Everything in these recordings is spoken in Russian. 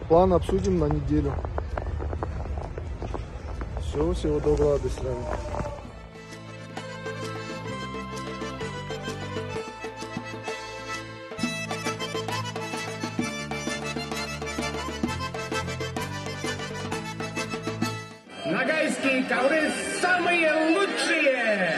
План обсудим на неделю. Все, всего доброго, до свидания. Ногайские ковры самые лучшие!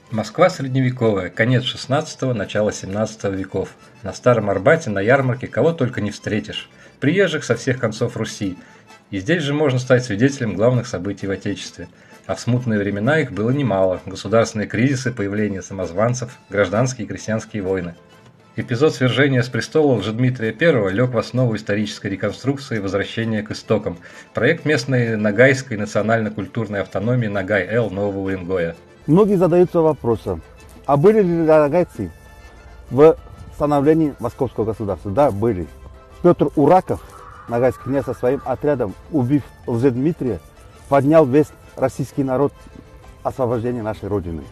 Москва средневековая, конец 16-го, начало 17 веков. На Старом Арбате, на ярмарке кого только не встретишь. Приезжих со всех концов Руси. И здесь же можно стать свидетелем главных событий в Отечестве. А в смутные времена их было немало. Государственные кризисы, появление самозванцев, гражданские и крестьянские войны. Эпизод свержения с престола Лжедмитрия I лег в основу исторической реконструкции возвращения к истокам. Проект местной ногайской национально-культурной автономии Ногай-Эл Нового Уренгоя. Многие задаются вопросом, а были ли ногайцы в становлении московского государства? Да, были. Петр Ураков, ногайский князь, со своим отрядом, убив Лжедмитрия, поднял весь российский народ освобождения нашей Родины.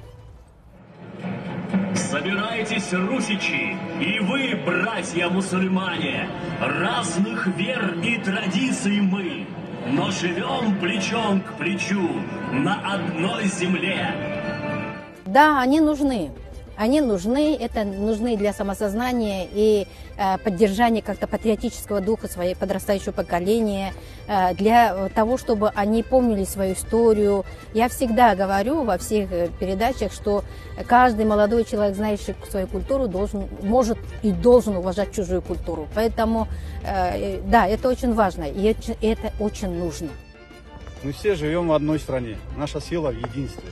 Собирайтесь, русичи, и вы, братья-мусульмане, разных вер и традиций мы, но живем плечом к плечу на одной земле. Да, они нужны. Они нужны, это нужны для самосознания и поддержания как-то патриотического духа своего подрастающего поколения, для того, чтобы они помнили свою историю. Я всегда говорю во всех передачах, что каждый молодой человек, знающий свою культуру, может и должен уважать чужую культуру. Поэтому, да, это очень важно, и это очень нужно. Мы все живем в одной стране. Наша сила в единстве.